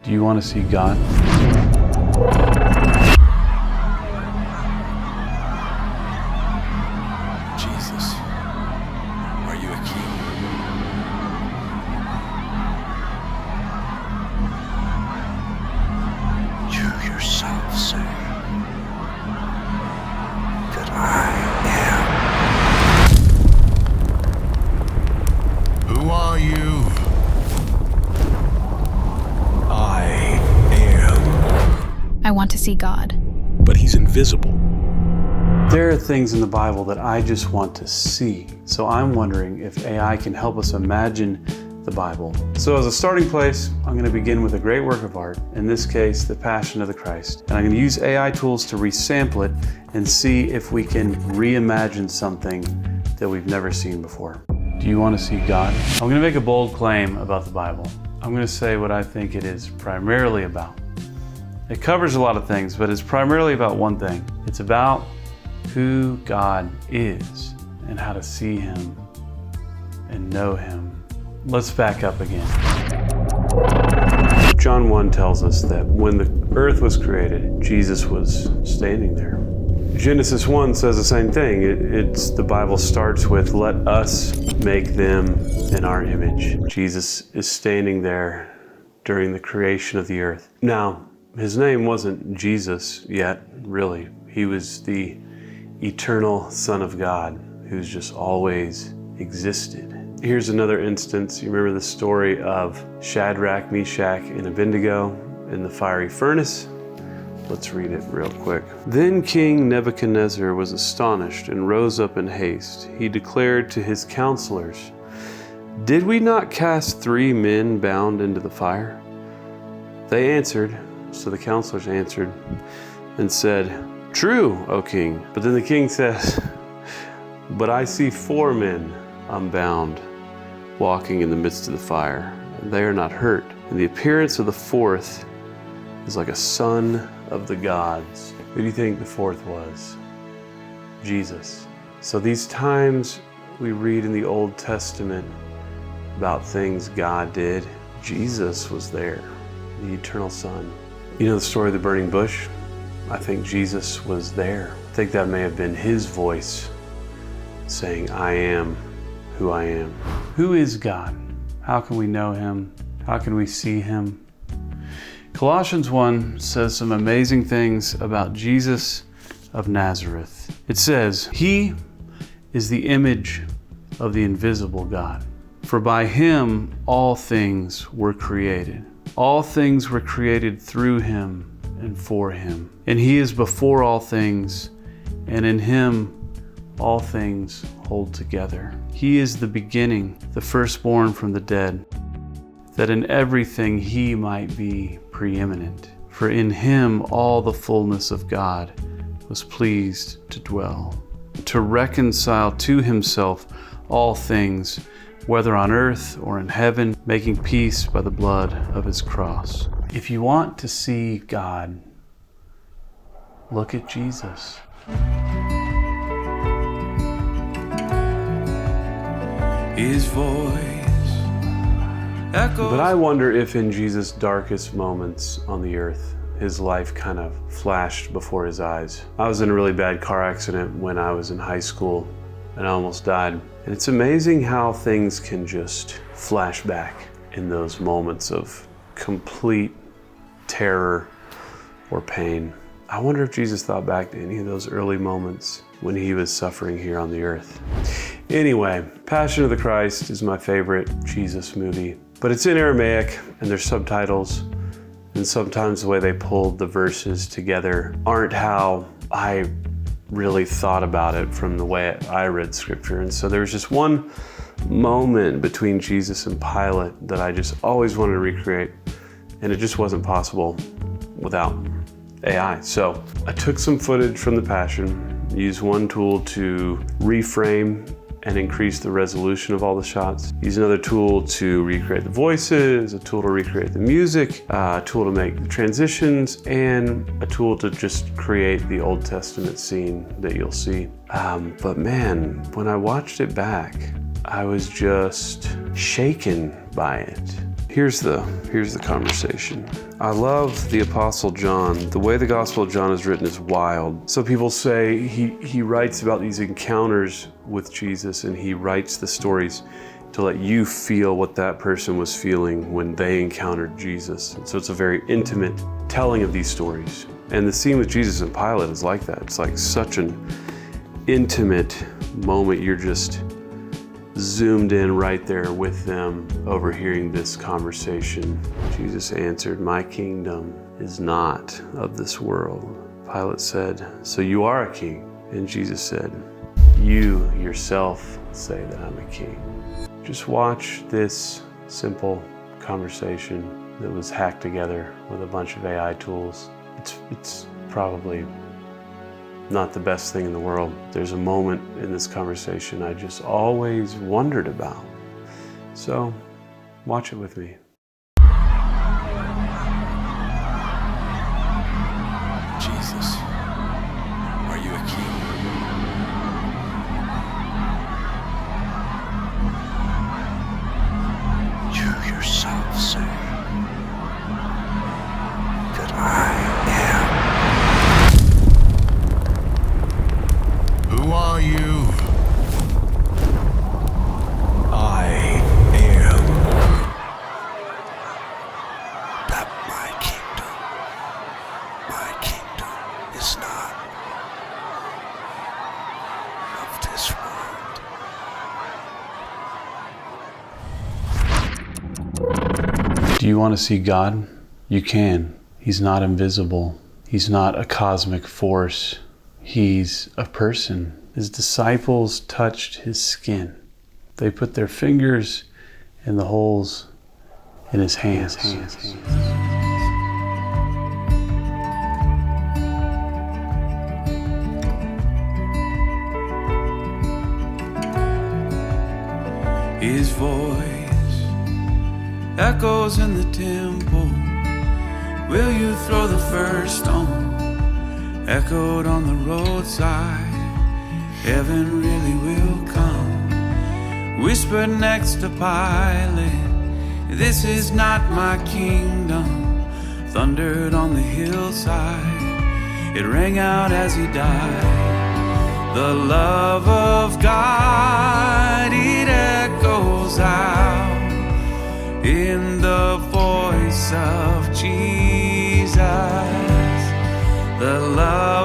Do you want to see God? Jesus, are you a king? You yourself say that I am. Who are you? I am. I want to see God. But he's invisible. There are things in the Bible that I just want to see. So I'm wondering if AI can help us imagine the Bible. So as a starting place, I'm going to begin with a great work of art, in this case, the Passion of the Christ. And I'm going to use AI tools to resample it and see if we can reimagine something that we've never seen before. Do you want to see God? I'm going to make a bold claim about the Bible. I'm going to say what I think it is primarily about. It covers a lot of things, but it's primarily about one thing. It's about who God is and how to see Him and know Him. Let's back up again. John 1 tells us that when the earth was created, Jesus was standing there. Genesis 1 says the same thing. The Bible starts with, let us make them in our image. Jesus is standing there during the creation of the earth. Now, his name wasn't Jesus yet, really. He was the eternal Son of God who's just always existed. Here's another instance. You remember the story of Shadrach, Meshach, and Abednego in the fiery furnace? Let's read it real quick. Then King Nebuchadnezzar was astonished and rose up in haste. He declared to his counselors, "Did we not cast 3 men bound into the fire?" They answered, so the counselors answered and said, "True, O king." But then the king says, "But I see 4 men unbound, walking in the midst of the fire, and they are not hurt. And the appearance of the 4th is like a son of the gods." Who do you think the 4th was? Jesus. So these times we read in the Old Testament about things God did, Jesus was there, the eternal Son. You know the story of the burning bush? I think Jesus was there. I think that may have been his voice saying, I am who I am. Who is God? How can we know him? How can we see him? Colossians 1 says some amazing things about Jesus of Nazareth. It says, he is the image of the invisible God. For by him all things were created. All things were created through him and for him. And he is before all things, and in him all things hold together. He is the beginning, the firstborn from the dead, that in everything he might be preeminent. For in him all the fullness of God was pleased to dwell, to reconcile to himself all things, whether on earth or in heaven, making peace by the blood of his cross. If you want to see God, look at Jesus. His voice echoes. But I wonder if in Jesus' darkest moments on the earth, his life kind of flashed before his eyes. I was in a really bad car accident when I was in high school, and I almost died. And it's amazing how things can just flash back in those moments of complete terror or pain. I wonder if Jesus thought back to any of those early moments when he was suffering here on the earth. Anyway, Passion of the Christ is my favorite Jesus movie, but it's in Aramaic and there's subtitles, and sometimes the way they pulled the verses together aren't how I really thought about it from the way I read scripture. And so there was just one moment between Jesus and Pilate that I just always wanted to recreate, and it just wasn't possible without AI. So I took some footage from the Passion, used one tool to reframe and increase the resolution of all the shots. Use another tool to recreate the voices, a tool to recreate the music, a tool to make the transitions, and a tool to just create the Old Testament scene that you'll see. But man, when I watched it back, I was just shaken by it. Here's the conversation. I love the Apostle John. The way the Gospel of John is written is wild. So people say he writes about these encounters with Jesus, and he writes the stories to let you feel what that person was feeling when they encountered Jesus. And so it's a very intimate telling of these stories. And the scene with Jesus and Pilate is like that. It's like such an intimate moment. You're just zoomed in right there with them, overhearing this conversation. Jesus answered, "My kingdom is not of this world." Pilate said, "So you are a king?" And Jesus said, "You yourself say that I'm a king." Just watch this simple conversation that was hacked together with a bunch of AI tools. It's probably not the best thing in the world. There's a moment in this conversation I just always wondered about. So watch it with me. Jesus, are you a king? You yourself say that I am. Who are you? I am. That my kingdom is not of this world. Do you want to see God? You can. He's not invisible. He's not a cosmic force. He's a person. His disciples touched his skin. They put their fingers in the holes in his hands. His voice echoes in the temple. Will you throw the first stone? Echoed on the roadside. Heaven really will come. Whispered next to Pilate, this is not my kingdom. Thundered on the hillside. It rang out as he died. The love of God, it echoes out in the voice of Jesus. The love